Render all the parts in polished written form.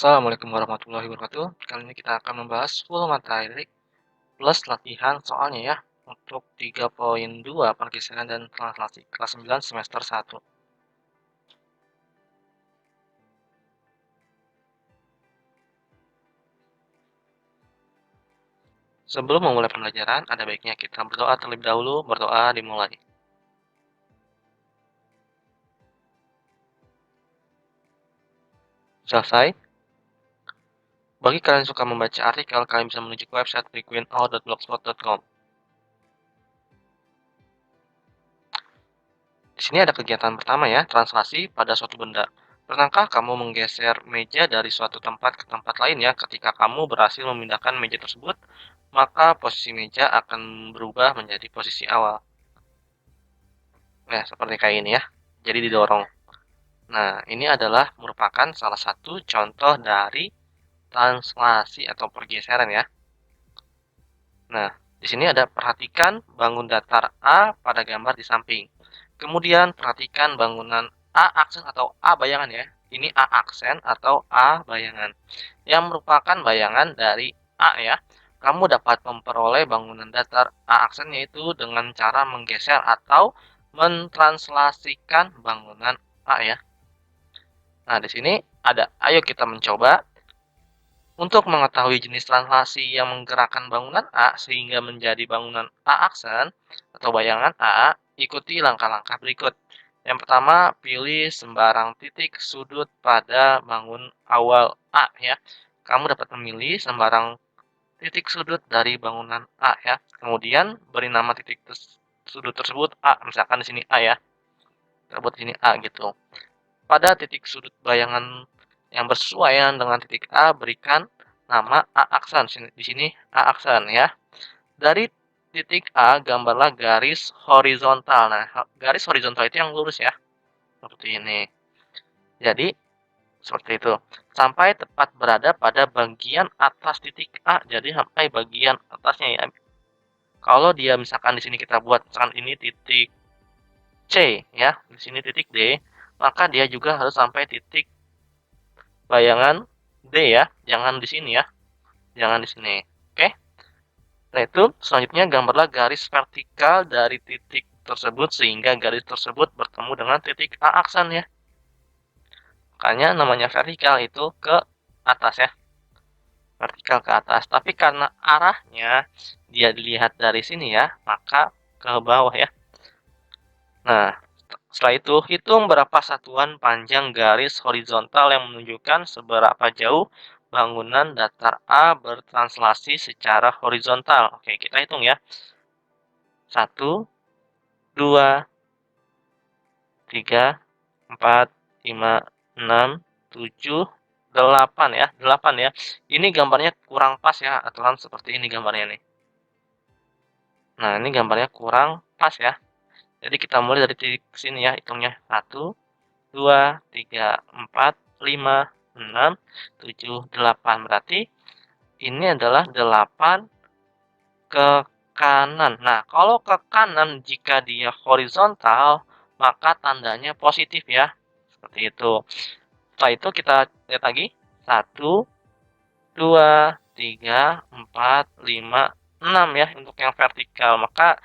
Assalamualaikum warahmatullahi wabarakatuh. Kali ini kita akan membahas full materi plus latihan soalnya ya untuk 3.2 pergeseran dan translasi kelas 9 semester 1. Sebelum memulai pembelajaran, ada baiknya kita berdoa terlebih dahulu. Berdoa dimulai. Selesai. Bagi kalian yang suka membaca artikel, kalian bisa menuju ke website frequentout.blogspot.com. Di sini ada kegiatan pertama ya, translasi pada suatu benda. Pernahkah kamu menggeser meja dari suatu tempat ke tempat lain ya? Ketika kamu berhasil memindahkan meja tersebut, maka posisi meja akan berubah menjadi posisi awal. Nah, seperti kayak ini ya. Jadi didorong. Nah, ini adalah merupakan salah satu contoh dari translasi atau pergeseran ya. Nah, di sini ada perhatikan bangun datar A pada gambar di samping. Kemudian perhatikan bangunan A aksen atau A bayangan ya. Ini A aksen atau A bayangan. Yang merupakan bayangan dari A ya. Kamu dapat memperoleh bangunan datar A aksen yaitu dengan cara menggeser atau mentranslasikan bangunan A ya. Nah, di sini ada, ayo kita mencoba. Untuk mengetahui jenis translasi yang menggerakkan bangunan A sehingga menjadi bangunan A aksen atau bayangan A, ikuti langkah-langkah berikut. Yang pertama, pilih sembarang titik sudut pada bangun awal A ya. Kamu dapat memilih sembarang titik sudut dari bangunan A ya. Kemudian beri nama titik sudut tersebut A, misalkan di sini A ya. Kita buat di sini A gitu. Pada titik sudut bayangan yang bersesuaian dengan titik A, berikan nama A aksen. Di sini A aksen ya. Dari titik A, gambarlah garis horizontal. Nah, garis horizontal itu yang lurus ya. Seperti ini. Jadi, seperti itu. Sampai tepat berada pada bagian atas titik A. Jadi, sampai bagian atasnya ya. Kalau dia misalkan di sini kita buat misalkan ini titik C ya, di sini titik D, maka dia juga harus sampai titik bayangan D ya, jangan di sini ya, jangan di sini. Oke. Nah itu selanjutnya gambarlah garis vertikal dari titik tersebut sehingga garis tersebut bertemu dengan titik A aksen ya. Makanya namanya vertikal itu ke atas ya, vertikal ke atas. Tapi karena arahnya dia dilihat dari sini ya, maka ke bawah ya. Nah, setelah itu hitung berapa satuan panjang garis horizontal yang menunjukkan seberapa jauh bangunan datar A bertranslasi secara horizontal. Oke, kita hitung ya. 1, 2, 3, 4, 5, 6, 7, 8 ya. 8 ya. Ini gambarnya kurang pas ya, aturan seperti ini gambarnya nih. Nah, ini gambarnya kurang pas ya. Jadi kita mulai dari titik sini ya, hitungnya 1, 2, 3, 4, 5, 6, 7, 8. Berarti ini adalah 8 ke kanan. Nah, kalau ke kanan jika dia horizontal, maka tandanya positif ya. Seperti itu. Setelah itu kita lihat lagi. 1, 2, 3, 4, 5, 6 ya untuk yang vertikal. Maka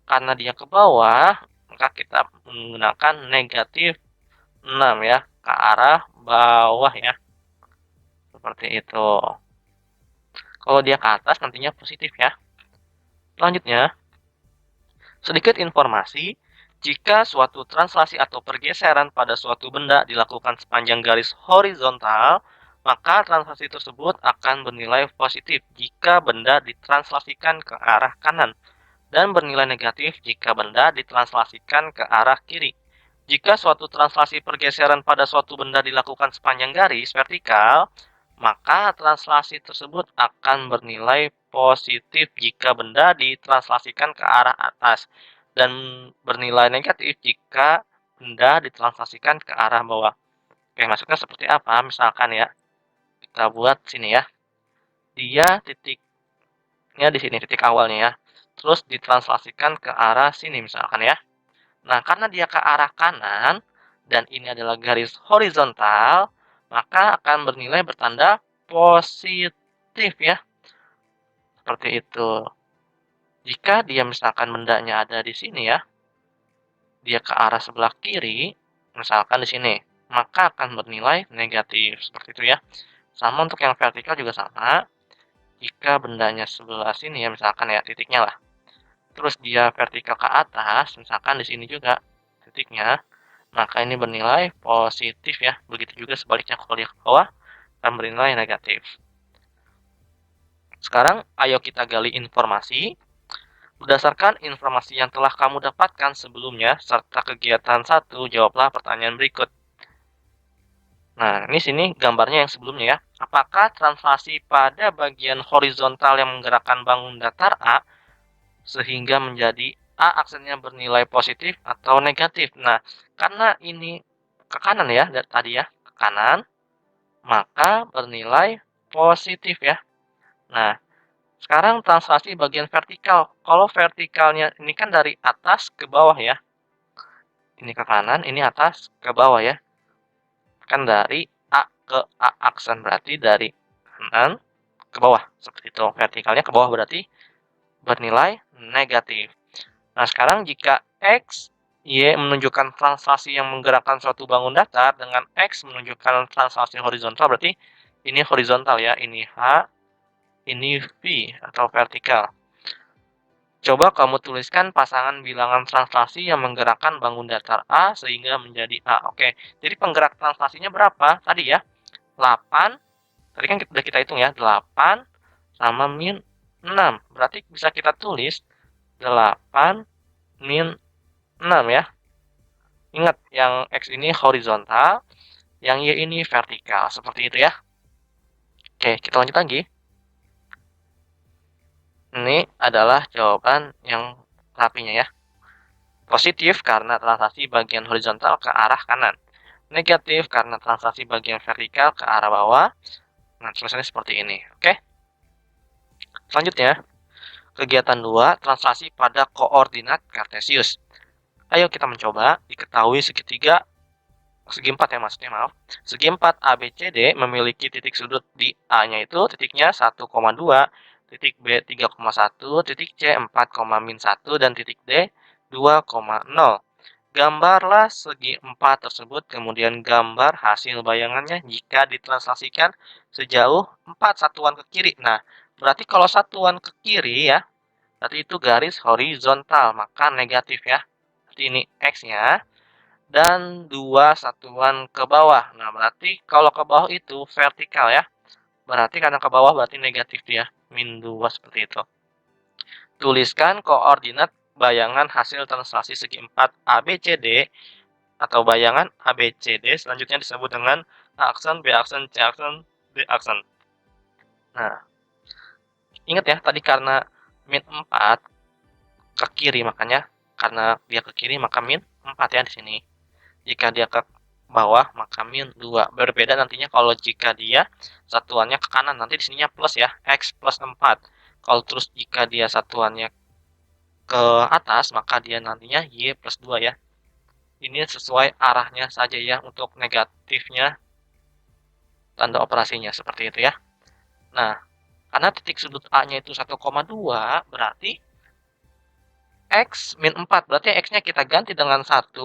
karena dia ke bawah, maka kita menggunakan negatif 6 ya, ke arah bawah ya. Seperti itu. Kalau dia ke atas nantinya positif ya. Selanjutnya, sedikit informasi, jika suatu translasi atau pergeseran pada suatu benda dilakukan sepanjang garis horizontal, maka translasi tersebut akan bernilai positif jika benda ditranslasikan ke arah kanan dan bernilai negatif jika benda ditranslasikan ke arah kiri. Jika suatu translasi pergeseran pada suatu benda dilakukan sepanjang garis vertikal, maka translasi tersebut akan bernilai positif jika benda ditranslasikan ke arah atas dan bernilai negatif jika benda ditranslasikan ke arah bawah. Oke, maksudnya seperti apa? Misalkan ya, kita buat sini ya. Dia titiknya di sini, titik awalnya ya. Terus ditranslasikan ke arah sini misalkan ya. Nah, karena dia ke arah kanan dan ini adalah garis horizontal, maka akan bernilai bertanda positif ya. Seperti itu. Jika dia misalkan bendanya ada di sini ya, dia ke arah sebelah kiri, misalkan di sini, maka akan bernilai negatif. Seperti itu ya. Sama untuk yang vertikal juga sama. Jika bendanya sebelah sini ya, misalkan ya titiknya lah. Terus dia vertikal ke atas, misalkan di sini juga titiknya, maka ini bernilai positif ya. Begitu juga sebaliknya kalau dia ke bawah, akan bernilai negatif. Sekarang, ayo kita gali informasi. Berdasarkan informasi yang telah kamu dapatkan sebelumnya, serta kegiatan 1, jawablah pertanyaan berikut. Nah, ini sini gambarnya yang sebelumnya ya. Apakah translasi pada bagian horizontal yang menggerakkan bangun datar A sehingga menjadi A aksennya bernilai positif atau negatif? Nah, karena ini ke kanan ya, dari tadi ya, ke kanan, maka bernilai positif ya. Nah, sekarang translasi bagian vertikal. Kalau vertikalnya ini kan dari atas ke bawah ya. Ini ke kanan, ini atas ke bawah ya. Kan dari A ke A aksen, berarti dari kanan ke bawah. Seperti itu. Vertikalnya ke bawah berarti bernilai negatif. Nah, sekarang jika X, Y menunjukkan translasi yang menggerakkan suatu bangun datar, dengan X menunjukkan translasi horizontal, berarti ini horizontal ya. Ini H, ini V atau vertikal. Coba kamu tuliskan pasangan bilangan translasi yang menggerakkan bangun datar A sehingga menjadi A. Oke, jadi penggerak translasinya berapa? Tadi ya, 8. Tadi kan sudah kita hitung ya, 8 sama min 6. Berarti bisa kita tulis 8 min 6 ya. Ingat, yang X ini horizontal, yang Y ini vertikal. Seperti itu ya. Oke, kita lanjut lagi. Ini adalah jawaban yang rapinya ya. Positif karena translasi bagian horizontal ke arah kanan. Negatif karena translasi bagian vertikal ke arah bawah. Nah, tulisannya seperti ini. Oke. Selanjutnya, kegiatan 2, translasi pada koordinat kartesius. Ayo kita mencoba. Diketahui segi 4 ya maksudnya, maaf. Segi 4 ABCD memiliki titik sudut di A-nya itu titiknya 1,2, titik B 3,1, titik C 4,-1, dan titik D 2,0. Gambarlah segi 4 tersebut, kemudian gambar hasil bayangannya jika ditranslasikan sejauh 4 satuan ke kiri. Nah, berarti kalau satuan ke kiri ya, berarti itu garis horizontal, maka negatif ya. Berarti ini X-nya. Dan 2 satuan ke bawah. Nah, berarti kalau ke bawah itu vertikal ya. Berarti karena ke bawah berarti negatif dia. Min 2 seperti itu. Tuliskan koordinat bayangan hasil translasi segi 4 ABCD atau bayangan ABCD selanjutnya disebut dengan A aksen, B aksen, C aksen, D aksen. Nah, ingat ya tadi karena min 4 ke kiri, makanya karena dia ke kiri maka min 4 ya di sini. Jika dia ke bawah maka min 2. Berbeda nantinya kalau jika dia satuannya ke kanan, nanti di sininya plus ya, X plus 4. Kalau terus jika dia satuannya ke atas maka dia nantinya Y plus 2 ya. Ini sesuai arahnya saja ya untuk negatifnya tanda operasinya seperti itu ya. Nah, karena titik sudut A-nya itu 1,2 berarti X min 4, berarti X-nya kita ganti dengan 1,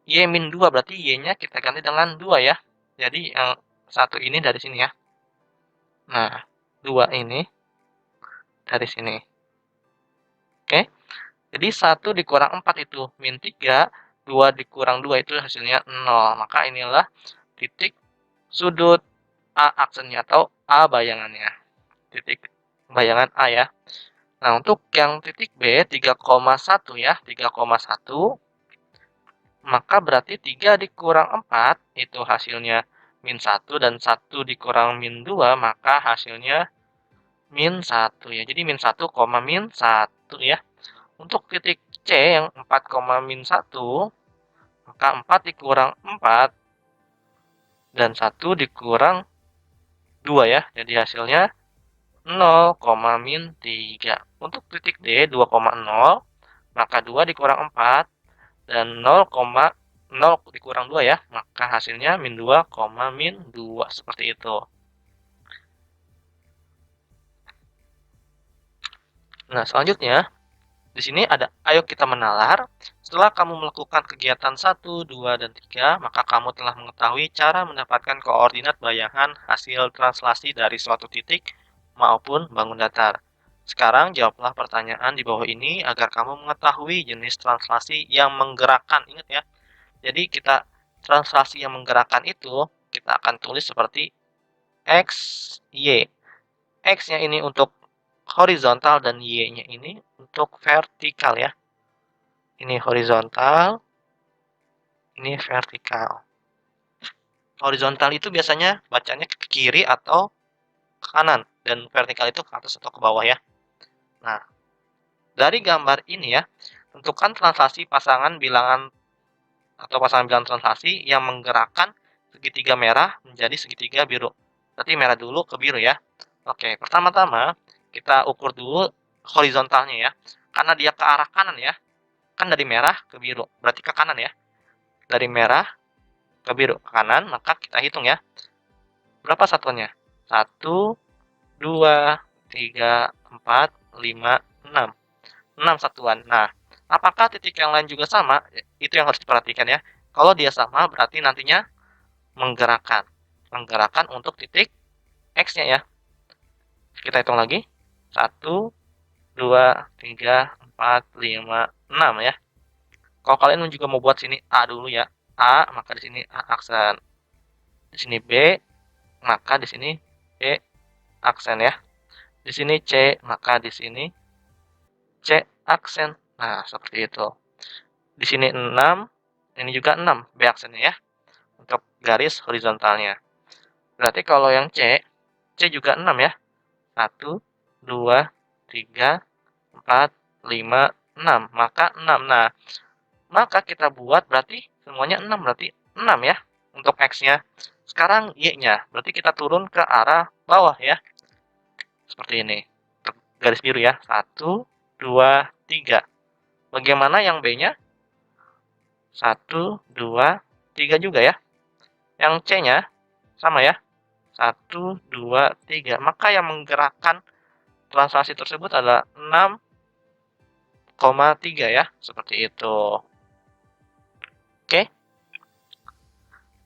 Y min 2 berarti Y-nya kita ganti dengan 2 ya. Jadi yang 1 ini dari sini ya. Nah, 2 ini dari sini. Oke. Jadi 1 dikurang 4 itu min 3, 2 dikurang 2 itu hasilnya 0. Maka inilah titik sudut A aksennya atau A bayangannya. Titik bayangan A ya. Nah, untuk yang titik B 3,1 ya, 3,1, maka berarti 3 dikurang 4 itu hasilnya min 1 dan 1 dikurang min 2 maka hasilnya min 1 ya. Jadi min 1, min 1 ya. Untuk titik C yang 4, min 1 maka 4 dikurang 4 dan 1 dikurang 2 ya. Jadi hasilnya 0, min 3. Untuk titik D 2,0 maka 2 dikurang 4 dan 0,0 0 dikurang 2 ya, maka hasilnya min 2, min 2, seperti itu. Nah, selanjutnya, di sini ada, ayo kita menalar. Setelah kamu melakukan kegiatan 1, 2, dan 3, maka kamu telah mengetahui cara mendapatkan koordinat bayangan hasil translasi dari suatu titik maupun bangun datar. Sekarang jawablah pertanyaan di bawah ini agar kamu mengetahui jenis translasi yang menggerakkan. Ingat ya, jadi kita translasi yang menggerakkan itu kita akan tulis seperti X, Y. X-nya ini untuk horizontal dan Y-nya ini untuk vertikal ya. Ini horizontal, ini vertikal. Horizontal itu biasanya bacanya ke kiri atau ke kanan, dan vertikal itu ke atas atau ke bawah ya. Nah, dari gambar ini ya, tentukan translasi pasangan bilangan atau pasangan bilangan translasi yang menggerakkan segitiga merah menjadi segitiga biru. Berarti merah dulu ke biru ya. Oke, pertama-tama kita ukur dulu horizontalnya ya. Karena dia ke arah kanan ya. Kan dari merah ke biru, berarti ke kanan ya. Dari merah ke biru ke kanan, maka kita hitung ya. Berapa satuannya? 1, 2, 3, 4, 5, 6. 6 satuan. Nah, apakah titik yang lain juga sama? Itu yang harus diperhatikan ya. Kalau dia sama, berarti nantinya menggerakkan. Menggerakkan untuk titik X-nya ya. Kita hitung lagi. 1, 2, 3, 4, 5, 6 ya. Kalau kalian juga mau buat sini A dulu ya. A, maka di sini A aksen. Di sini B, maka di sini B aksen ya. Di sini C, maka di sini C aksen. Nah, seperti itu. Di sini 6, ini juga 6 B aksennya ya. Untuk garis horizontalnya. Berarti kalau yang C juga 6 ya. 1, 2, 3, 4, 5, 6. Maka 6. Nah, maka kita buat berarti semuanya 6. Berarti 6 ya untuk X-nya. Sekarang Y-nya. Berarti kita turun ke arah bawah ya. Seperti ini. Garis biru ya. 1, 2, 3. Bagaimana yang B-nya? 1, 2, 3 juga ya. Yang C-nya sama ya. 1, 2, 3. Maka yang menggerakkan translasi tersebut adalah 6,3 ya. Seperti itu. Oke.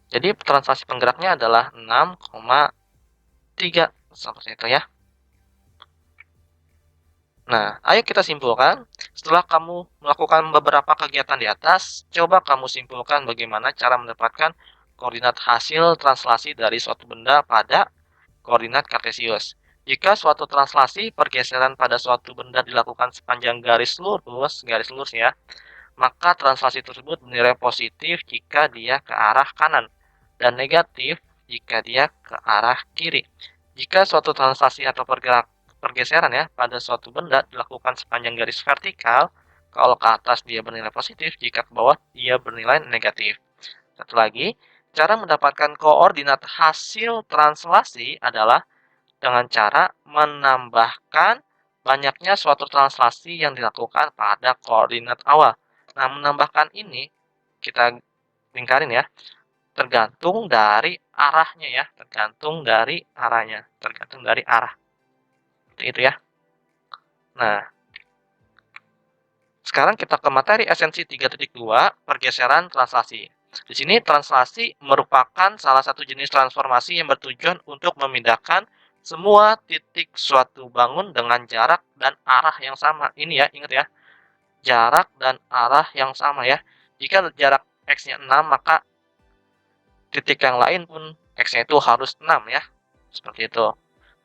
Jadi translasi penggeraknya adalah 6,3. Seperti itu ya. Nah, ayo kita simpulkan. Setelah kamu melakukan beberapa kegiatan di atas, coba kamu simpulkan bagaimana cara mendapatkan koordinat hasil translasi dari suatu benda pada koordinat kartesius. Jika suatu translasi pergeseran pada suatu benda dilakukan sepanjang garis lurus ya, maka translasi tersebut bernilai positif jika dia ke arah kanan dan negatif jika dia ke arah kiri. Jika suatu translasi atau pergeseran ya pada suatu benda dilakukan sepanjang garis vertikal, kalau ke atas dia bernilai positif, jika ke bawah dia bernilai negatif. Satu lagi, cara mendapatkan koordinat hasil translasi adalah dengan cara menambahkan banyaknya suatu translasi yang dilakukan pada koordinat awal. Nah, menambahkan ini kita lingkarin ya, tergantung dari arahnya ya, tergantung dari arah. Seperti itu ya. Nah, sekarang kita ke materi esensi 3.2, pergeseran translasi. Di sini translasi merupakan salah satu jenis transformasi yang bertujuan untuk memindahkan semua titik suatu bangun dengan jarak dan arah yang sama. Ini ya, ingat ya, jarak dan arah yang sama ya. Jika jarak X-nya 6, maka titik yang lain pun X-nya itu harus 6 ya. Seperti itu.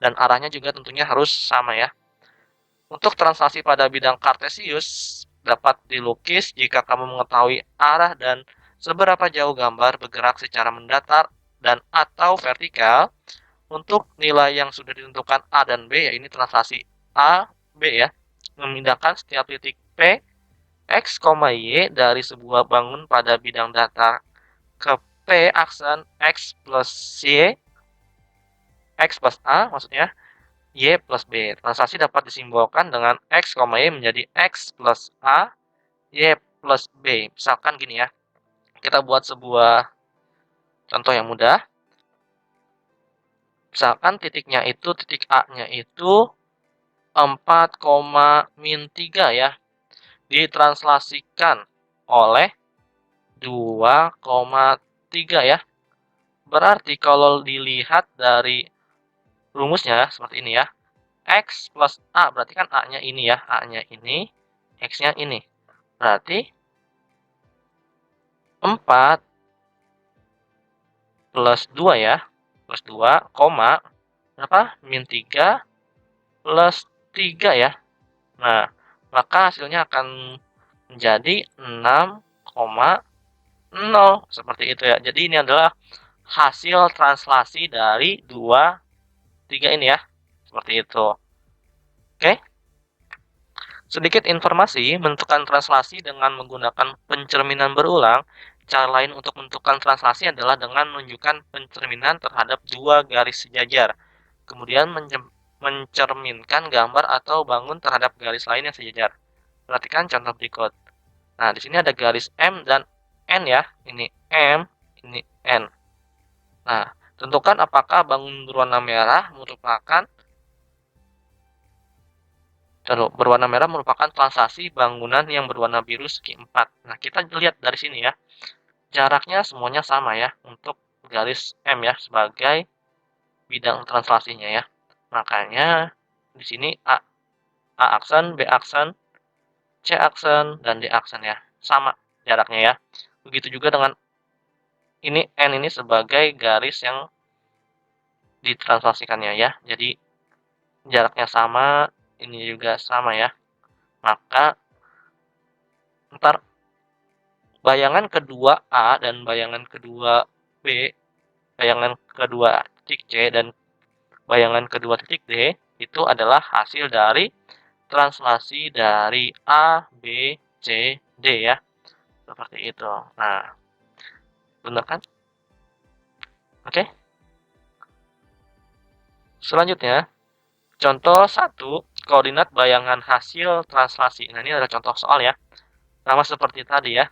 Dan arahnya juga tentunya harus sama ya. Untuk translasi pada bidang kartesius dapat dilukis jika kamu mengetahui arah dan seberapa jauh gambar bergerak secara mendatar dan atau vertikal. Untuk nilai yang sudah ditentukan A dan B, ya ini translasi A, B ya, memindahkan setiap titik P, X, Y dari sebuah bangun pada bidang datar ke P aksen X plus Y, X plus A maksudnya, Y plus B. Translasi dapat disimbolkan dengan X, Y menjadi X plus A, Y plus B. Misalkan gini ya, Kita buat sebuah contoh yang mudah. Misalkan titiknya itu, titik A-nya itu 4,-3 ya, ditranslasikan oleh 2,3 ya. Berarti kalau dilihat dari rumusnya seperti ini ya, X plus A, berarti kan A-nya ini ya, A-nya ini, X-nya ini. Berarti 4 plus 2 ya, plus 2, koma, berapa? Min 3 plus 3 ya. Nah, maka hasilnya akan menjadi 6,0 seperti itu ya. Jadi ini adalah hasil translasi dari 2, 3 ini ya. Seperti itu. Oke. Sedikit informasi, menentukan translasi dengan menggunakan pencerminan berulang. Cara lain untuk menentukan translasi adalah dengan menunjukkan pencerminan terhadap dua garis sejajar. Kemudian mencerminkan gambar atau bangun terhadap garis lain yang sejajar. Perhatikan contoh berikut. Nah, di sini ada garis M dan N ya. Ini M, ini N. Nah, tentukan apakah bangun berwarna merah merupakan translasi bangunan yang berwarna biru segi 4. Nah, kita lihat dari sini ya. Jaraknya semuanya sama ya untuk garis M ya sebagai bidang translasinya ya. Makanya di sini A aksen, B aksen, C aksen, dan D aksen ya. Sama jaraknya ya. Begitu juga dengan ini N ini sebagai garis yang ditranslasikannya ya. Jadi jaraknya sama, ini juga sama ya. Maka ntar bayangan kedua A dan bayangan kedua B, bayangan kedua titik C dan bayangan kedua titik D itu adalah hasil dari translasi dari A, B, C, D ya. Seperti itu. Nah, benar kan? Oke. Selanjutnya, contoh 1, koordinat bayangan hasil translasi. Nah, ini adalah contoh soal ya. Sama seperti tadi ya.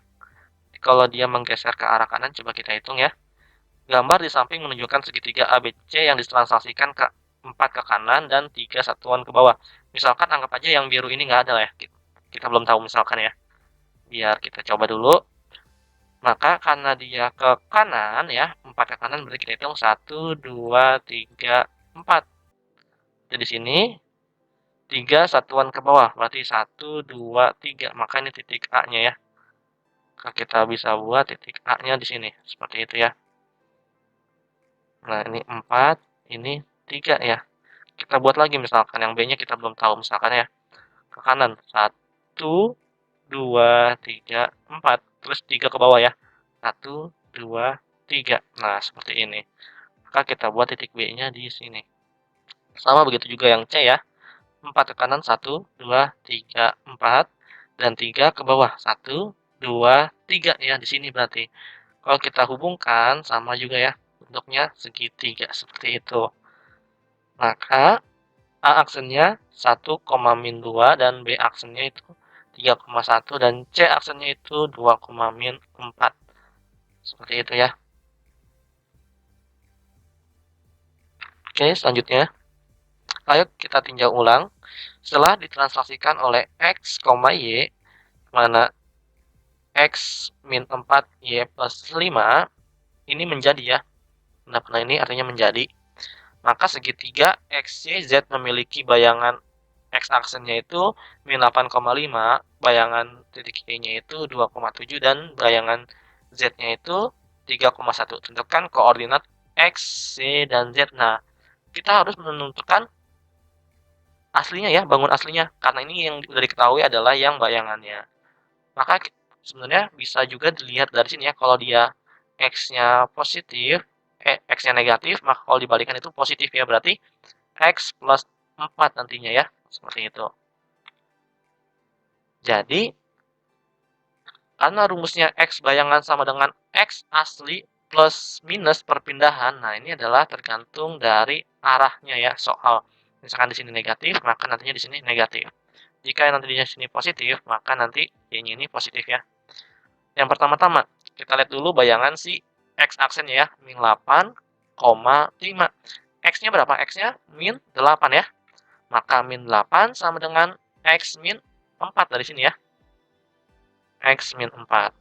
Kalau dia menggeser ke arah kanan, coba kita hitung ya. Gambar di samping menunjukkan segitiga ABC yang ditranslasikan ke 4 ke kanan dan 3 satuan ke bawah. Misalkan anggap aja yang biru ini nggak ada lah ya. Kita belum tahu misalkan ya. Biar kita coba dulu. Maka karena dia ke kanan ya, 4 ke kanan berarti kita hitung 1, 2, 3, 4. Jadi sini 3 satuan ke bawah, berarti 1, 2, 3. Maka ini titik A-nya ya. Maka kita bisa buat titik A-nya di sini. Seperti itu ya. Nah, ini 4, ini 3 ya. Kita buat lagi misalkan yang B-nya kita belum tahu misalkan ya. Ke kanan 1, 2, 3, 4. Terus 3 ke bawah ya. 1, 2, 3. Nah, seperti ini. Maka kita buat titik B-nya di sini. Sama begitu juga yang C ya. 4 ke kanan 1, 2, 3, 4. Dan 3 ke bawah 1, 2, 3 ya. Di sini berarti. Kalau kita hubungkan sama juga ya. Bentuknya segitiga seperti itu. Maka A aksennya 1,-2 dan B aksennya itu 3,1 dan C aksennya itu 2,-4. Seperti itu ya. Oke, selanjutnya. Ayo kita tinjau ulang. Setelah ditranslasikan oleh X, Y, mana X min 4, Y plus 5, ini menjadi ya. Nah, ini artinya menjadi. Maka segitiga XYZ memiliki bayangan X aksennya itu min 8,5, bayangan titik Y-nya itu 2,7 dan bayangan Z-nya itu 3,1. Tentukan koordinat X, Y, dan Z. Nah, kita harus menentukan aslinya ya, bangun aslinya. Karena ini yang sudah diketahui adalah yang bayangannya. Maka sebenarnya bisa juga dilihat dari sini ya, kalau dia X-nya positif, X-nya negatif, maka kalau dibalikan itu positif ya, berarti X plus 4 nantinya ya, seperti itu. Jadi, karena rumusnya X bayangan sama dengan X asli plus minus perpindahan, nah ini adalah tergantung dari arahnya ya soal. Misalkan di sini negatif, maka nantinya di sini negatif. Jika nanti di sini positif, maka nanti Y-nya ini positif ya. Yang pertama-tama, kita lihat dulu bayangan si X aksennya ya, min 8,5. X-nya berapa? X-nya min 8 ya. Maka min 8 sama dengan X min 4 dari sini ya. X min 4.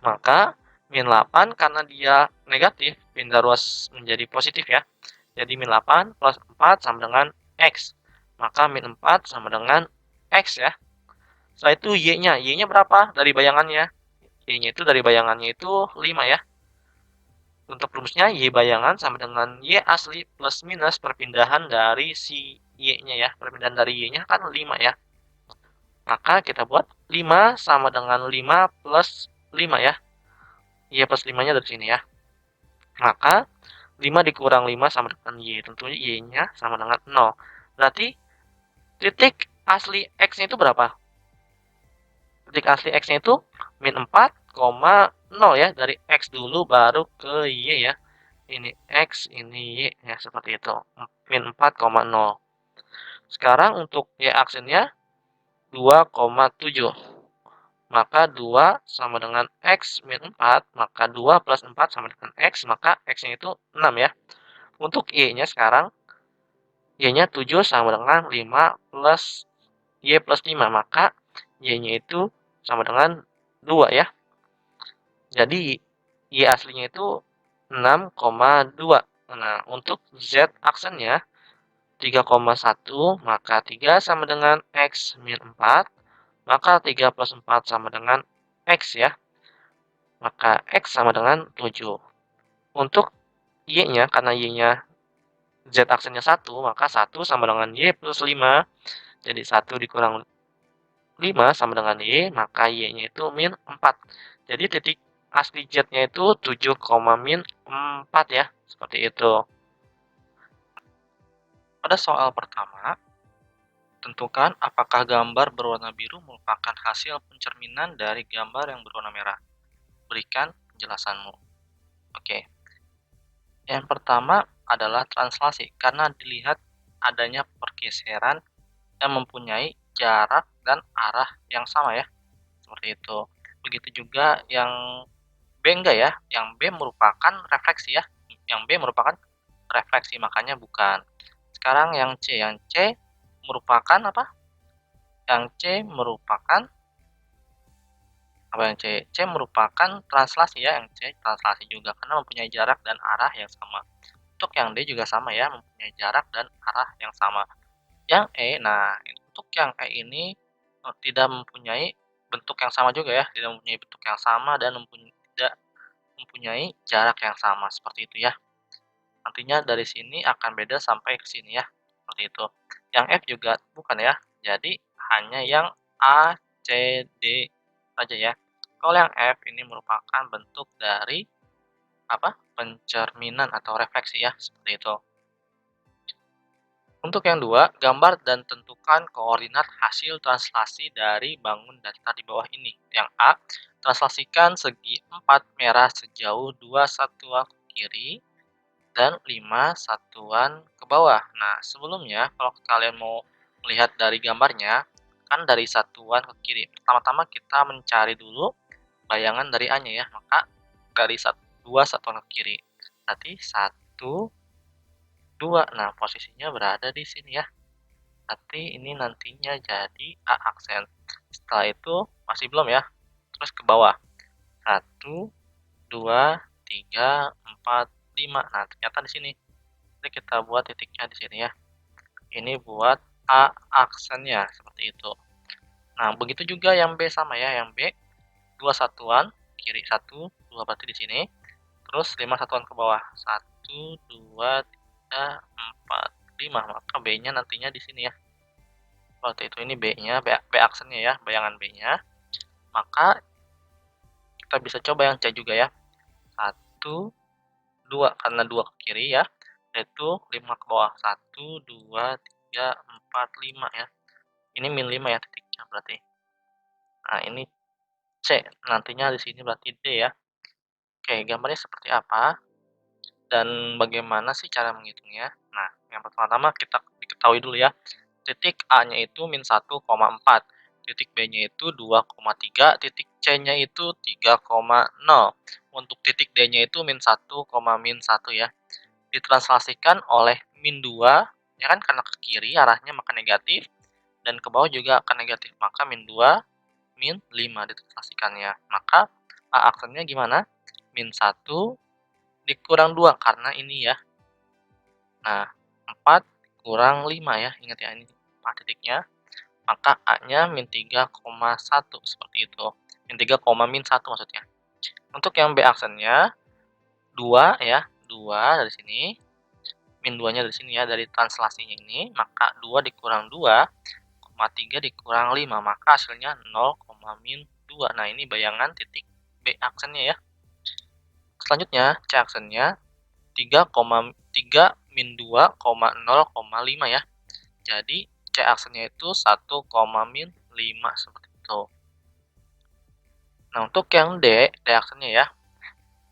Maka min 8 karena dia negatif, pindah ruas menjadi positif ya. Jadi min 8 plus 4 sama dengan X. Maka min 4 sama dengan X ya. Setelah itu Y-nya. Y-nya berapa dari bayangannya? Y-nya itu dari bayangannya itu 5 ya. Untuk rumusnya Y bayangan sama dengan Y asli plus minus perpindahan dari si Y-nya ya. Perpindahan dari Y-nya kan 5 ya. Maka kita buat 5 sama dengan 5 plus 5 ya. Y plus 5-nya dari sini ya. Maka 5 dikurang 5 sama dengan Y. Tentunya Y-nya sama dengan 0. Berarti titik asli X-nya itu berapa? Titik asli X-nya itu min 4,0 ya. Dari X dulu baru ke Y ya. Ini X, ini Y ya. Seperti itu. Min 4,0. Sekarang untuk Y aksennya 2,7. Maka 2 sama dengan X min 4. Maka 2 plus 4 sama dengan X. Maka X-nya itu 6 ya. Untuk Y-nya sekarang, Y-nya 7 sama dengan 5 plus Y plus 5. Maka Y-nya itu sama dengan 2 ya. Jadi Y aslinya itu 6,2. Nah, untuk Z aksennya 3,1. Maka 3 sama dengan X min 4. Maka 3 plus 4 sama dengan X ya. Maka X sama dengan 7. Untuk Y-nya, karena Y-nya Z aksennya 1, maka 1 sama dengan Y plus 5. Jadi 1 dikurang 5 sama dengan Y, maka Y-nya itu min 4. Jadi titik asli Z-nya itu 7, min 4 ya. Seperti itu. Pada soal pertama, tentukan apakah gambar berwarna biru merupakan hasil pencerminan dari gambar yang berwarna merah. Berikan penjelasanmu. Oke. Yang pertama adalah translasi, karena dilihat adanya pergeseran yang mempunyai jarak dan arah yang sama ya. Seperti itu. Begitu juga yang B enggak ya, yang B merupakan refleksi ya. Yang B merupakan refleksi, makanya bukan. Sekarang yang C merupakan apa? Yang C merupakan apa yang C? C merupakan translasi ya, yang C translasi juga karena mempunyai jarak dan arah yang sama. Untuk yang D juga sama ya, mempunyai jarak dan arah yang sama. Yang E, nah untuk yang E ini tidak mempunyai bentuk yang sama juga ya, tidak mempunyai bentuk yang sama dan tidak mempunyai jarak yang sama, seperti itu ya. Nantinya dari sini akan beda sampai ke sini ya, seperti itu. Yang F juga bukan ya, jadi hanya yang A, C, D saja ya. Kalau yang F ini merupakan bentuk dari apa? Pencerminan atau refleksi ya, seperti itu. Untuk yang dua, gambar dan tentukan koordinat hasil translasi dari bangun datar di bawah ini. Yang A, translasikan segi 4 merah sejauh 2 satuan ke kiri dan 5 satuan ke bawah. Nah, sebelumnya kalau kalian mau melihat dari gambarnya, kan dari satuan ke kiri. Pertama-tama kita mencari dulu bayangan dari A-nya ya. Maka dari 2 satuan ke kiri. Berarti 1, 2. Nah, posisinya berada di sini ya. Berarti ini nantinya jadi A aksen. Setelah itu masih belum ya. Terus ke bawah. 1, 2, 3, 4, 5. Nah, ternyata di sini. Jadi kita buat titiknya di sini ya. Ini buat A aksennya seperti itu. Nah, begitu juga yang B sama ya. Yang B 2 satuan, kiri 1, 2 berarti di sini. Terus 5 satuan ke bawah. 1, 2, 3, 4, 5. Maka B-nya nantinya di sini ya. Seperti itu, ini B-nya, B aksennya ya, bayangan B-nya. Maka kita bisa coba yang C juga ya. 1, 2, karena 2 ke kiri ya. Yaitu 5 ke bawah. 1, 2, 3, 4, 5 ya. Ini min 5 ya titiknya berarti. Nah, ini C. Nantinya di sini berarti D ya. Oke, gambarnya seperti apa? Dan bagaimana sih cara menghitungnya? Nah, yang pertama-tama kita diketahui dulu ya. Titik A-nya itu min 1,4. Titik B-nya itu 2,3, titik C-nya itu 3,0. Untuk titik D-nya itu -1, ya. Ditranslasikan oleh -2, ya kan, karena ke kiri arahnya maka negatif, dan ke bawah juga akan negatif, maka -2, -5 ditranslasikannya. Maka A aksennya gimana? -1 dikurang 2 karena ini ya. Nah, 4 kurang 5 ya, ingat ya ini 4 titiknya, maka A-nya -3,1 seperti itu. -3, maksudnya. Untuk yang B aksennya 2 ya, 2 dari sini, -2-nya dari sini ya, dari translasinya ini, maka 2 dikurang 2, 3 dikurang 5, maka hasilnya 0,-2. Nah, ini bayangan titik B aksennya ya. Selanjutnya, C aksennya 3,3-2,0,5 ya. Jadi, C aksennya itu 1,-5 seperti itu. Nah, untuk yang D aksennya ya,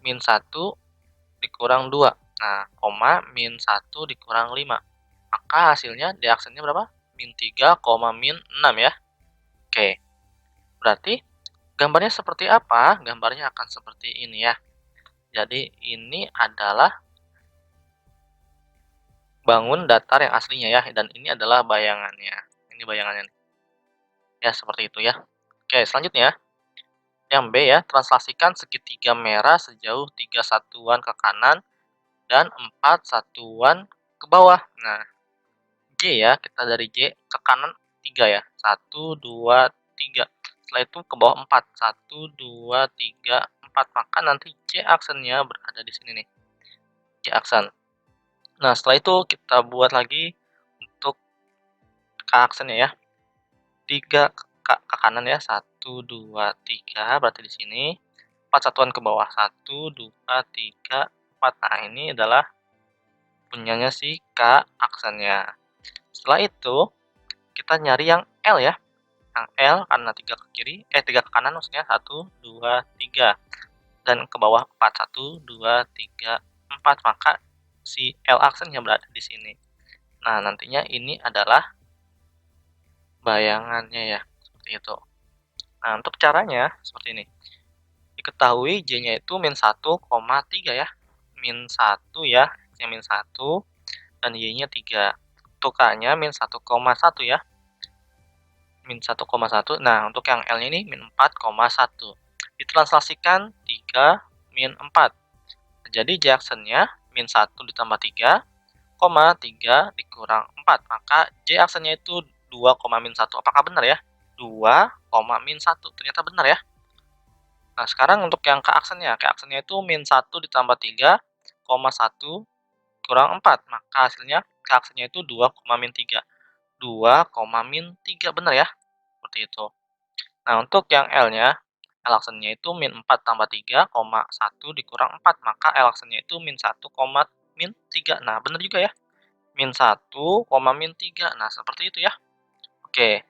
-1 dikurang 2. Nah, -1 dikurang 5. Maka hasilnya D aksennya berapa? -3, -6 ya. Oke, berarti gambarnya seperti apa? Gambarnya akan seperti ini ya. Jadi, ini adalah bangun datar yang aslinya ya, dan ini adalah bayangannya. Ini bayangannya. Ya, seperti itu ya. Oke, selanjutnya. Yang B ya, translasikan segitiga merah sejauh 3 satuan ke kanan dan 4 satuan ke bawah. Nah, J ya, kita dari J ke kanan 3 ya. 1, 2, 3. Setelah itu ke bawah 4. 1, 2, 3, 4. Maka nanti J aksennya berada di sini nih. J aksen. Nah, setelah itu kita buat lagi untuk K aksennya ya. 3 ke kanan ya. 1, 2, 3. Berarti di sini. 4 satuan ke bawah. 1, 2, 3, 4. Nah, ini adalah punyanya si K aksennya. Setelah itu, kita nyari yang L ya. Yang L karena 3 ke kiri, 3 ke kanan maksudnya. 1, 2, 3. Dan ke bawah 4. 1, 2, 3, 4. Maka si L aksennya berada di sini. Nah, nantinya ini adalah bayangannya ya. Seperti itu. Nah, untuk caranya seperti ini. Diketahui J-nya itu -1,3 ya. -1 ya, yang -1 dan Y-nya 3. Untuk K-nya -1,1 ya. -1,1. Nah, untuk yang L-nya ini -4,1. Ditranslasikan 3 -4. Jadi J-aksennya -1 ditambah 3, 3 dikurang 4. Maka J aksennya itu 2,-1. Apakah benar ya? 2,-1. Ternyata benar ya. Nah, sekarang untuk yang K aksennya. K aksennya itu -1 ditambah 3, 1 kurang 4. Maka hasilnya K aksennya itu 2,-3. 2,-3 benar ya. Seperti itu. Nah, untuk yang L-nya, L aksennya itu -4 tambah 3, 1 dikurang 4. Maka L aksennya itu -1, -3. Nah, benar juga ya. -1, -3. Nah, seperti itu ya. Oke.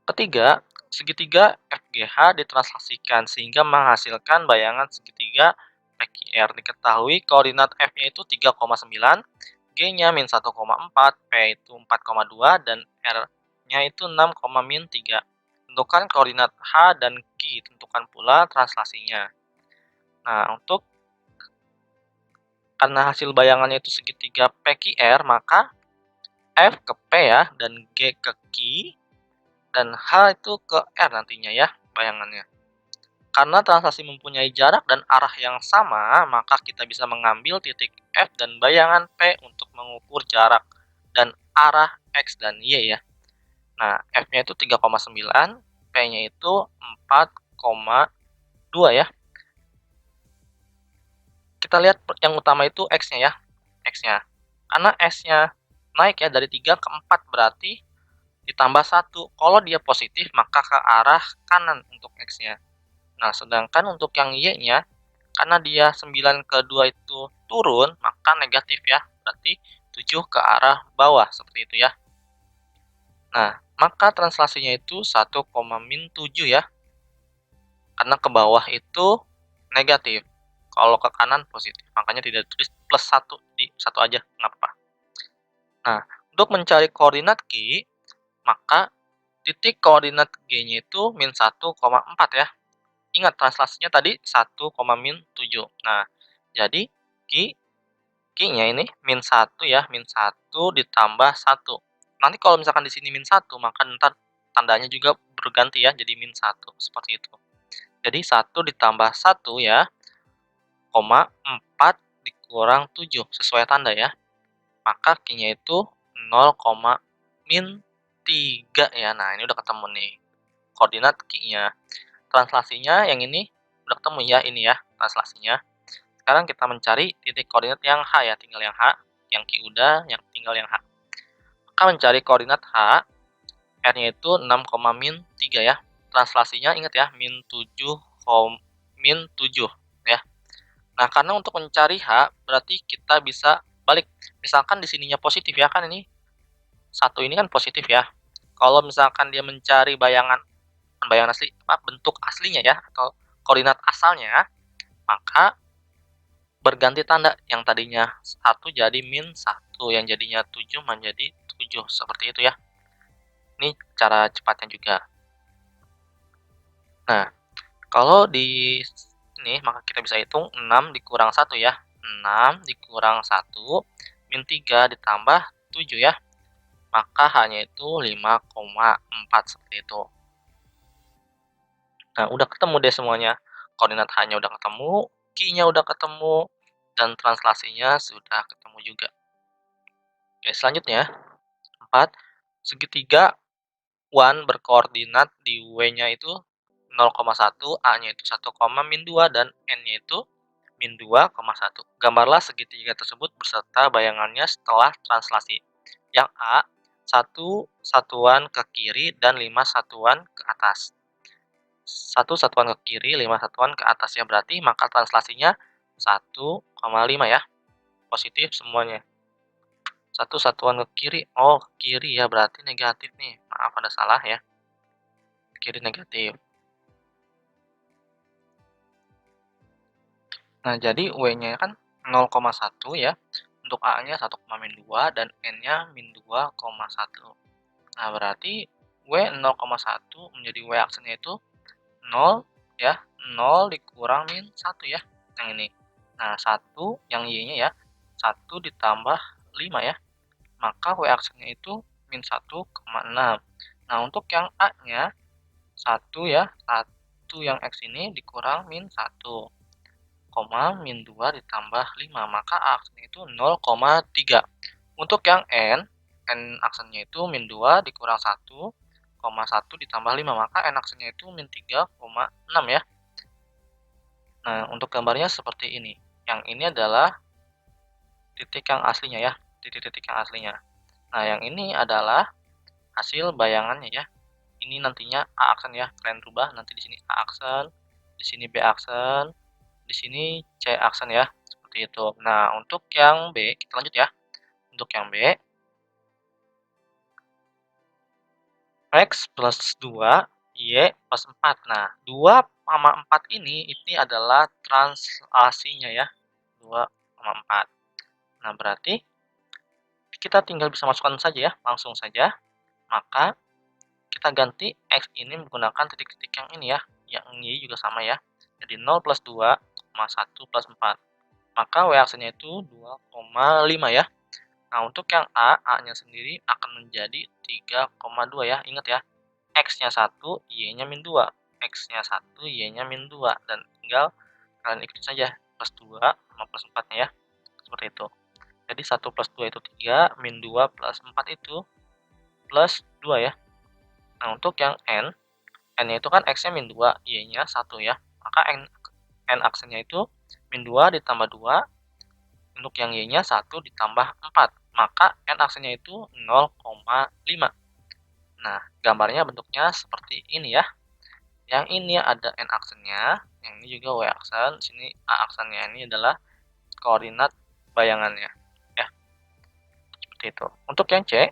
Ketiga, segitiga FGH ditranslasikan sehingga menghasilkan bayangan segitiga PQR. Diketahui koordinat F-nya itu 3,9, G-nya -1,4, P itu 4,2, dan R-nya itu 6,-3. Tentukan koordinat H dan Q, tentukan pula translasinya. Nah, karena hasil bayangannya itu segitiga PQR, maka F ke P ya, dan G ke Q, dan H itu ke R nantinya ya, bayangannya. Karena translasi mempunyai jarak dan arah yang sama, maka kita bisa mengambil titik F dan bayangan P untuk mengukur jarak dan arah X dan Y ya. Nah, F-nya itu 3,9, P-nya itu 4,2 ya. Kita lihat yang utama itu X-nya ya. X-nya. Karena S-nya naik ya dari 3 ke 4, berarti ditambah 1. Kalau dia positif, maka ke arah kanan untuk X-nya. Nah, sedangkan untuk yang Y-nya, karena dia 9 ke 2 itu turun, maka negatif ya. Berarti 7 ke arah bawah, seperti itu ya. Nah, maka translasinya itu 1,-7 ya. Karena ke bawah itu negatif. Kalau ke kanan positif. Makanya tidak tulis plus 1. Di 1 aja, nggak apa-apa. Nah, untuk mencari koordinat Q, maka titik koordinat G-nya itu min 1,4 ya. Ingat translasinya tadi 1,-7. Nah, jadi Q-nya ini min 1 ya, min 1 ditambah 1. Nanti kalau misalkan di sini min 1, maka ntar tandanya juga berganti ya, jadi min 1, seperti itu. Jadi 1 ditambah 1 ya, 4 dikurang 7, sesuai tanda ya. Maka Q-nya itu 0,-3 ya. Nah, ini udah ketemu nih koordinat Q-nya. Translasinya yang ini udah ketemu ya, ini ya translasinya. Sekarang kita mencari titik koordinat yang H ya, tinggal yang H. Yang Q udah, yang tinggal yang H. Maka mencari koordinat H, R-nya itu 6,-3 ya. Translasinya ingat ya, -7 ya. Nah, karena untuk mencari H, berarti kita bisa balik. Misalkan di sininya positif ya, kan ini 1 ini kan positif ya. Kalau misalkan dia mencari bayangan asli, bentuk aslinya ya, atau koordinat asalnya, maka berganti tanda. Yang tadinya 1 jadi min 1, yang jadinya 7 menjadi 7, seperti itu ya. Ini cara cepatnya juga. Nah, kalau di ini, maka kita bisa hitung 6 dikurang 1 ya. 6 dikurang 1, min 3 ditambah 7 ya. Maka H-nya itu 5,4, seperti itu. Nah, udah ketemu deh semuanya. Koordinat H-nya udah ketemu, Q-nya udah ketemu, dan translasinya sudah ketemu juga. Oke, selanjutnya 4. Segitiga 1 berkoordinat di W-nya itu 0,1, A-nya itu 1,-2, dan N-nya itu -2,1. Gambarlah segitiga tersebut beserta bayangannya setelah translasi. Yang A, 1 satuan ke kiri dan 5 satuan ke atas. 1 satuan ke kiri, 5 satuan ke atas ya, berarti maka translasinya 1,5 ya. Positif semuanya. 1 satuan ke kiri, oh ke kiri ya, berarti negatif nih. Maaf ada salah ya. Kiri negatif. Nah, jadi W-nya kan 0,1 ya. Untuk A-nya 1,-2 dan N-nya -2,1. Nah, berarti W 0,1 menjadi W aksennya itu 0 ya. 0 dikurang min 1 ya. Yang ini. Nah, 1 yang Y-nya ya. 1 ditambah 5 ya. Maka W aksennya itu min 1,6. Nah, untuk yang A-nya 1 ya. 1 yang X ini dikurang min 1. Min 2 ditambah 5, maka aksennya itu 0,3. Untuk yang N aksennya itu min 2 dikurang 1, 1 ditambah 5, maka N aksennya itu min 3,6 ya. Nah, untuk gambarnya seperti ini. Yang ini adalah titik yang aslinya ya, titik-titik yang aslinya. Nah, yang ini adalah hasil bayangannya ya. Ini nantinya A aksen ya, kalian rubah nanti di sini A aksen, di sini B aksen, di sini C aksen ya, seperti itu. Nah, untuk yang B, kita lanjut ya. Untuk yang B, X plus 2, Y plus 4. Nah, 2 sama 4 ini adalah translasinya ya, 2 sama 4. Nah, berarti kita tinggal bisa masukkan saja ya, langsung saja. Maka kita ganti X ini menggunakan titik-titik yang ini ya, yang Y juga sama ya. Jadi 0 plus 2, 1 plus 4. Maka W aksennya itu 2,5 ya. Nah, untuk yang A-nya sendiri akan menjadi 3,2 ya. Ingat ya, X-nya 1, Y-nya min 2. X-nya 1, Y-nya min 2. Dan tinggal kalian ikuti saja, plus 2 sama plus 4-nya ya. Seperti itu. Jadi 1 plus 2 itu 3, min 2 plus 4 itu plus 2 ya. Nah, untuk yang N-nya itu kan X-nya min 2, Y-nya 1 ya. Maka N aksennya itu min 2 ditambah 2, untuk yang Y-nya 1 ditambah 4. Maka N aksennya itu 0,5. Nah, gambarnya bentuknya seperti ini ya. Yang ini ada N aksennya, yang ini juga W aksen, sini A aksennya. Ini adalah koordinat bayangannya. Ya, seperti itu. Untuk yang C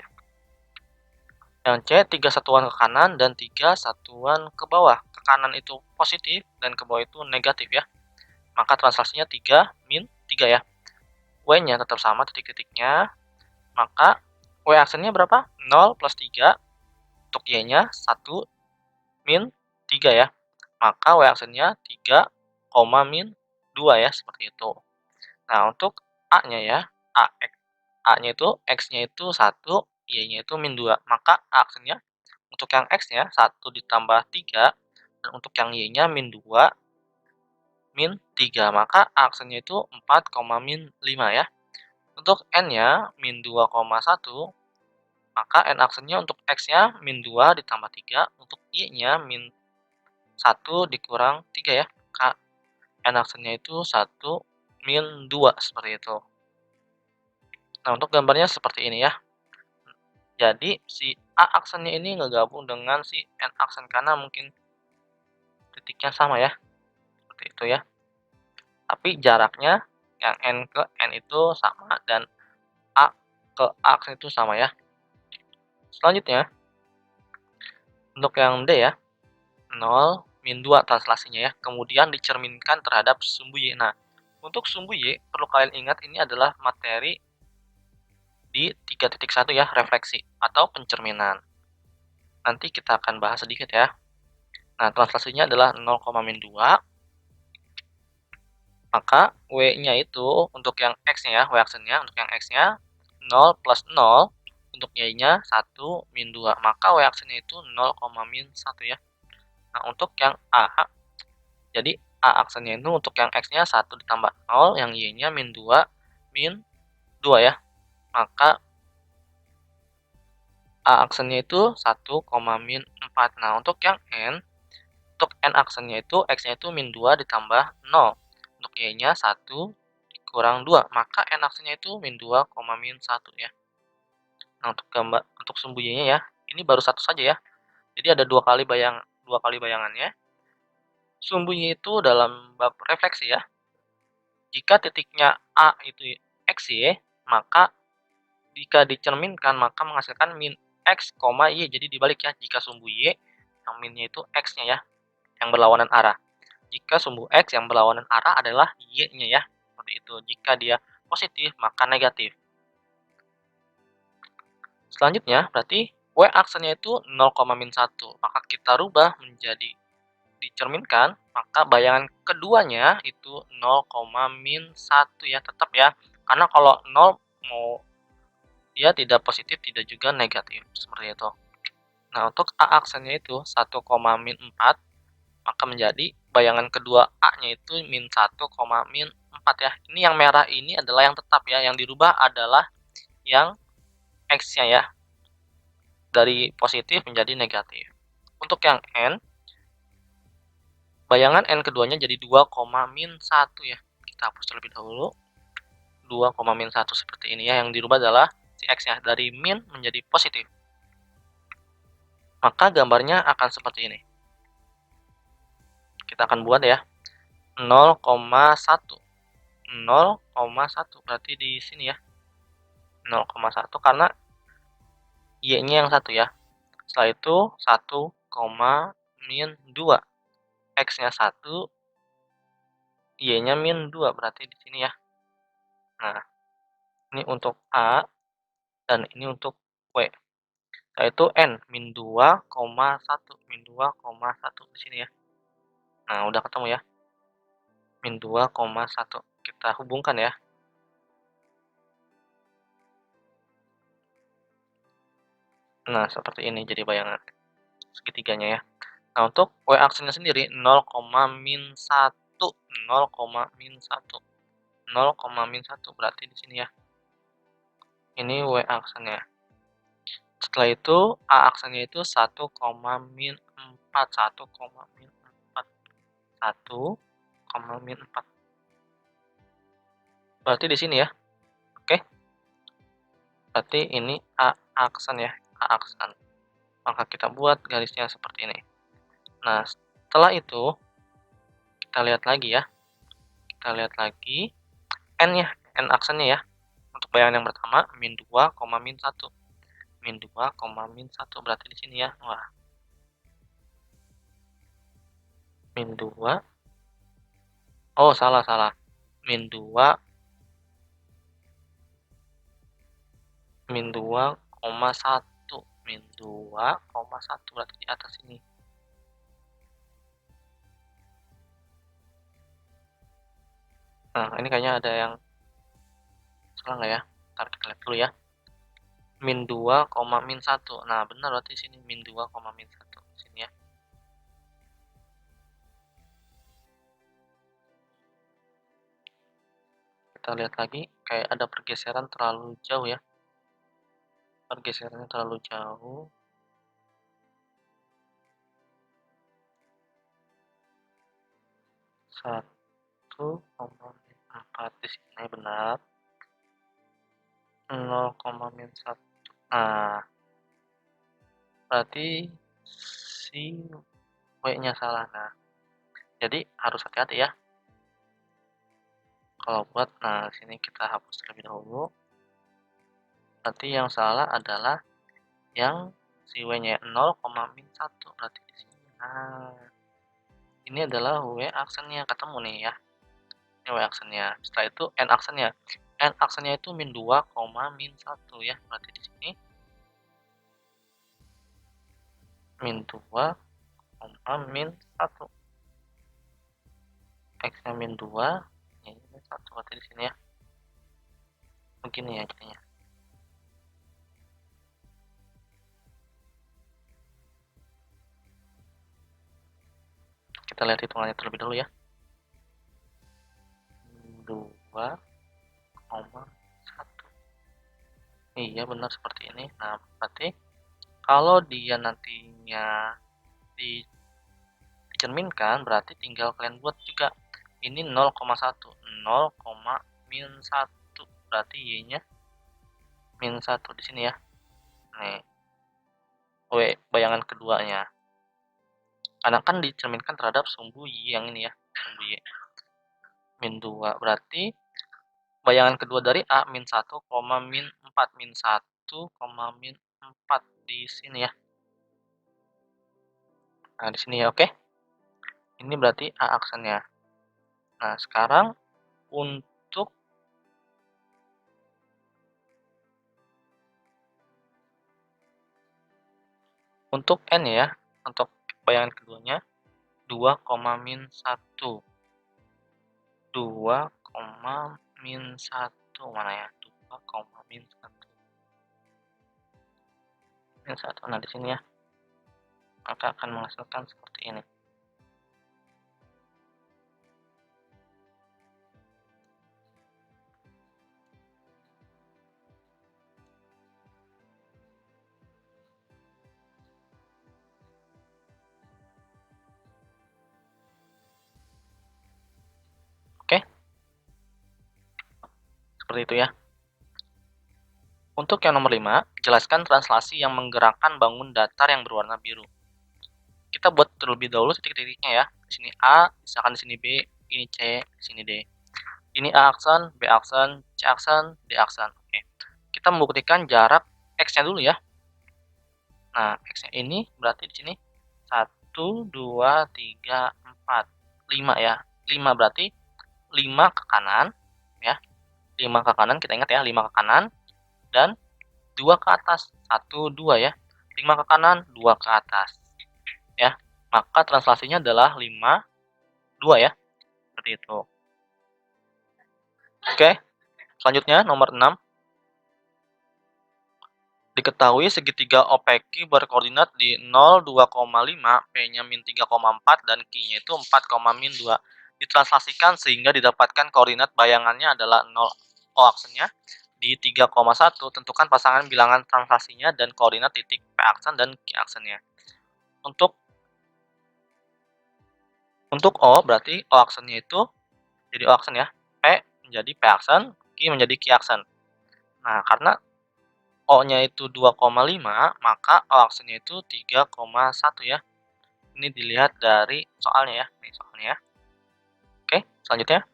3 satuan ke kanan dan 3 satuan ke bawah. Ke kanan itu positif dan ke bawah itu negatif ya. Maka translasinya 3 min 3 ya. W-nya tetap sama titik-titiknya. Maka W aksennya berapa? 0 plus 3 Untuk Y-nya 1 min 3 ya. Maka Y aksennya 3, min 2 ya, seperti itu. Nah, untuk A-nya ya, A-nya itu X-nya itu 1, Y-nya itu min 2. Maka A aksennya untuk yang X-nya 1 ditambah 3, dan untuk yang Y-nya min 2, min 3. Maka A aksennya itu 4, min 5 ya. Untuk N-nya min 2,1, maka N aksennya untuk X-nya min 2 ditambah 3, untuk Y-nya min 1 dikurang 3 ya. Maka N aksennya itu 1 min 2, seperti itu. Nah, untuk gambarnya seperti ini ya. Jadi, si A aksennya ini ngegabung dengan si N aksen karena mungkin titiknya sama ya, seperti itu ya. Tapi jaraknya yang N ke N itu sama dan A ke A aksen itu sama ya. Selanjutnya, untuk yang D ya, 0 min 2 translasinya ya, kemudian dicerminkan terhadap sumbu Y. Nah, untuk sumbu Y, perlu kalian ingat ini adalah materi di 3.1 ya, refleksi atau pencerminan. Nanti kita akan bahas sedikit ya. Nah, translasinya adalah 0, min 2, maka W-nya itu untuk yang X-nya ya, W aksennya, untuk yang X-nya 0 plus 0, untuk Y-nya 1 min 2, maka W aksennya itu 0, min 1 ya. Nah, untuk yang A, jadi A aksennya itu untuk yang X-nya 1 ditambah 0, yang Y-nya min 2, min 2 ya. Maka A aksennya itu 1, min 4. Nah, untuk yang N, untuk N aksennya itu X-nya itu min 2 ditambah 0. Untuk Y-nya 1 dikurang 2. Maka N aksennya itu min 2, min 1 ya. Nah, untuk sumbu Y-nya ya, ini baru satu saja ya. Jadi ada dua kali bayangannya. Sumbu Y itu dalam bab refleksi ya. Jika titiknya A itu XY, maka jika dicerminkan maka menghasilkan min X, Y. Jadi dibalik ya, jika sumbu Y yang minnya itu X-nya ya, yang berlawanan arah. Jika sumbu X yang berlawanan arah adalah Y-nya ya, seperti itu. Jika dia positif, maka negatif. Selanjutnya, berarti W aksennya itu 0, min 1. Maka kita rubah menjadi dicerminkan, maka bayangan keduanya itu 0, min 1 ya, tetap ya. Karena kalau 0 mau dia tidak positif, tidak juga negatif, seperti itu. Nah, untuk A aksennya itu 1, min 4, maka menjadi bayangan kedua A-nya itu min 1, min 4 ya. Ini yang merah ini adalah yang tetap ya, yang dirubah adalah yang X-nya ya, dari positif menjadi negatif. Untuk yang N, bayangan N keduanya jadi 2, min 1 ya. Kita hapus terlebih dahulu. 2, min 1 seperti ini ya, yang dirubah adalah si X-nya dari min menjadi positif. Maka gambarnya akan seperti ini. Kita akan buat ya. 0,1. 0,1 berarti di sini ya. 0,1 karena Y-nya yang 1 ya. Setelah itu 1, min 2. X-nya 1, Y-nya min 2 berarti di sini ya. Nah, ini untuk A dan ini untuk W. Setelah itu N min 2,1, min 2,1 di sini ya. Nah, udah ketemu ya. Min 2,1. Kita hubungkan ya. Nah, seperti ini jadi bayangan segitiganya ya. Nah, untuk W aksennya sendiri 0, min 1, 0, min 1. 0, min 1 berarti di sini ya. Ini W aksennya. Setelah itu A aksennya itu 1, min 4, 1, min 4. 1, min 4. Berarti di sini ya. Oke. Berarti ini A aksen ya, A aksen. Maka kita buat garisnya seperti ini. Nah, setelah itu kita lihat lagi ya. Kita lihat lagi N-nya, N aksennya ya. Untuk bayangan yang pertama min 2, min 1. Min 2, min 1 berarti di sini ya. Wah. Min 2. Oh, salah. Min 2, min 2,1. min 2,1 berarti di atas ini. Nah, ini kayaknya ada yang salah nggak ya? Ntar kita lihat dulu ya. Min 2, min 1. Nah, benar berarti sini min 2, min 1. Sini ya. Kita lihat lagi, kayak ada pergeseran terlalu jauh ya. Pergeserannya terlalu jauh. Satu koma empat di sini benar. 0, min 1. Nah, berarti si W-nya salah. Nah, jadi harus hati-hati ya. Kalau buat, nah sini kita hapus terlebih dahulu. Berarti yang salah adalah yang si W-nya 0, min 1. Berarti di sini. Nah, ini adalah W aksennya ketemu nih ya. Ini W aksennya. Setelah itu N aksennya. N aksennya itu min 2, min 1 ya. Berarti di sini min 2, min 1. X-nya min 2, ini min 1. Berarti di sini ya. Begini ya jadinya. Kita lihat hitungannya terlebih dahulu ya. 2,1. Iya benar seperti ini. Nah, berarti kalau dia nantinya dicerminkan, berarti tinggal kalian buat juga. Ini 0,1. 0, min 1. Berarti Y-nya min 1 di sini ya. Nih. W bayangan keduanya. Karena kan dicerminkan terhadap sumbu Y yang ini ya. Sumbu Y. Min 2. Berarti bayangan kedua dari A min 1, min 4. Min 1, min 4 di sini ya. Nah, di sini ya, oke. Ini berarti A aksennya. Nah, sekarang untuk N ya, untuk bayangan keduanya 2, min 1. 2, min 1 mana ya? 2, min 1. Min 1. Nah, di sini ya. Maka akan menghasilkan seperti ini. Oke? Seperti itu ya. Untuk yang nomor 5, jelaskan translasi yang menggerakkan bangun datar yang berwarna biru. Kita buat terlebih dahulu titik-titiknya ya. Di sini A, misalkan di sini B, ini C, di sini D. Ini A aksen, B aksen, C aksen, D aksen. Oke. Kita membuktikan jarak X-nya dulu ya. Nah, X-nya ini berarti di sini 1, 2, 3, 4, 5 ya. 5 berarti 5 ke kanan ya. 5 ke kanan, kita ingat ya, 5 ke kanan dan 2 ke atas. 1, 2 ya. 5 ke kanan, 2 ke atas. Ya. Maka translasinya adalah 5, 2 ya. Seperti itu. Oke. Selanjutnya nomor 6. Diketahui segitiga OPQ berkoordinat di 0, 2,5, P-nya min 3,4 dan Q-nya itu 4, min 2. Ditranslasikan sehingga didapatkan koordinat bayangannya adalah 0 O aksennya di 3,1. Tentukan pasangan bilangan translasinya dan koordinat titik P aksen dan Q aksennya. Untuk O berarti O aksennya itu jadi O aksen ya. P menjadi P aksen, Q menjadi Q aksen. Nah, karena O-nya itu 2,5, maka O aksennya itu 3,1 ya. Ini dilihat dari soalnya ya. Ini soalnya ya. Oke, selanjutnya.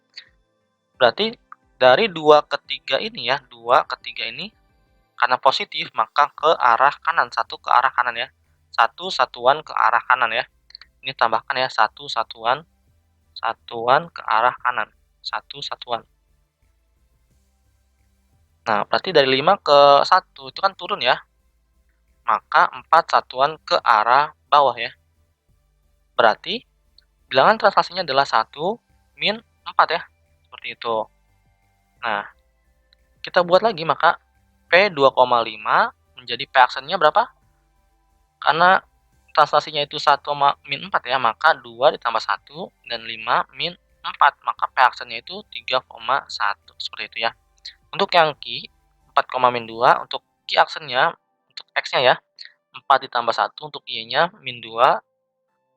Berarti dari 2 ke 3 ini ya, 2 ke 3 ini karena positif maka ke arah kanan, 1 ke arah kanan ya. 1 satuan ke arah kanan ya. Ini tambahkan ya, 1 satuan ke arah kanan. 1 satuan. Nah, berarti dari 5 ke 1 itu kan turun ya. maka 4 satuan ke arah bawah ya. Berarti bilangan translasinya adalah 1 min 4 ya, seperti itu. Nah, kita buat lagi maka P 2,5 menjadi P aksennya berapa? Karena translasinya itu 1 min 4 ya, maka 2 ditambah 1 dan 5 min 4, maka P aksennya itu 3,1, seperti itu ya. Untuk yang Q, 4, min 2, untuk Q aksennya, untuk X-nya ya, 4 ditambah 1, untuk Y-nya min 2,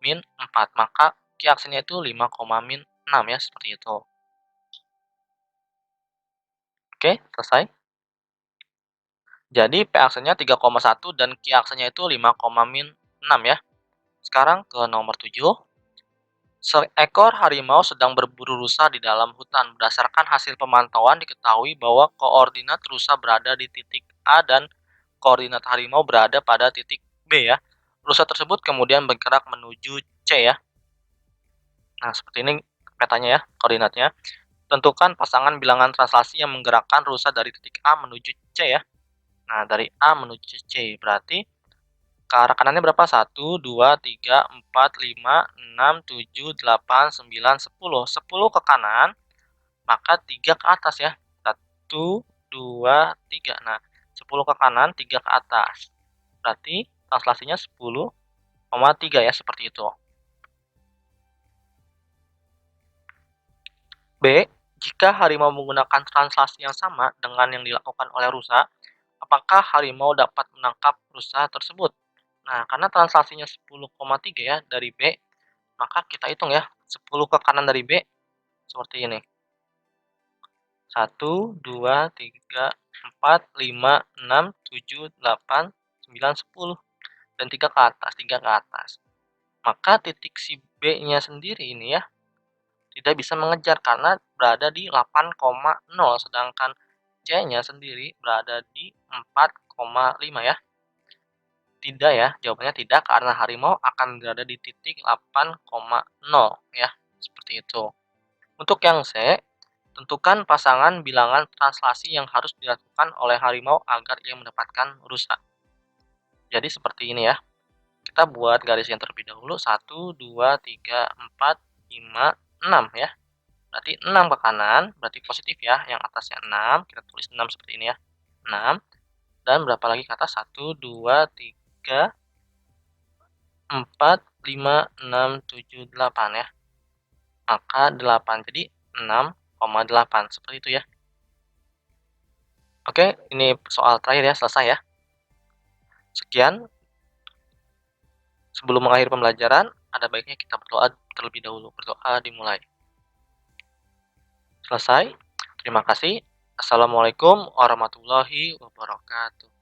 min 4, maka Q aksennya itu 5, min 6 ya, seperti itu. Oke, selesai. Jadi P aksennya 3,1 dan Q aksennya itu 5, min 6 ya. Sekarang ke nomor 7. Seekor harimau sedang berburu rusa di dalam hutan. Berdasarkan hasil pemantauan diketahui bahwa koordinat rusa berada di titik A dan koordinat harimau berada pada titik B ya. Rusa tersebut kemudian bergerak menuju C ya. Nah, seperti ini petanya ya, koordinatnya. Tentukan pasangan bilangan translasi yang menggerakkan rusa dari titik A menuju C ya. Nah, dari A menuju C berarti ke arah kanannya berapa? 1, 2, 3, 4, 5, 6, 7, 8, 9, 10. 10 ke kanan, maka 3 ke atas ya. 1, 2, 3. Nah, 10 ke kanan, 3 ke atas. Berarti translasinya 10,3 ya, seperti itu. B. Jika harimau menggunakan translasi yang sama dengan yang dilakukan oleh rusa, apakah harimau dapat menangkap rusa tersebut? Nah, karena translasinya 10,3 ya dari B, maka kita hitung ya, 10 ke kanan dari B, seperti ini. 1, 2, 3, 4, 5, 6, 7, 8, 9, 10. Dan 3 ke atas, 3 ke atas. Maka titik si B-nya sendiri ini ya, tidak bisa mengejar karena berada di 8,0, sedangkan C-nya sendiri berada di 4,5 ya. Tidak ya, jawabannya tidak karena harimau akan berada di titik 8,0 ya, seperti itu. Untuk yang C, tentukan pasangan bilangan translasi yang harus dilakukan oleh harimau agar ia mendapatkan rusa. Jadi seperti ini ya. Kita buat garis yang terlebih dahulu 1, 2, 3, 4, 5, 6 ya. Berarti 6 ke kanan, berarti positif ya. Yang atasnya 6, kita tulis 6 seperti ini ya. 6. Dan berapa lagi ke atas? 1, 2, 3, 4, 5, 6, 7, 8 ya. Maka 8. Jadi 6,8. Seperti itu ya. Oke, ini soal terakhir ya, selesai ya. Sekian. Sebelum mengakhiri pembelajaran, ada baiknya kita berdoa terlebih dahulu. Berdoa dimulai. Selesai. Terima kasih. Assalamualaikum warahmatullahi wabarakatuh.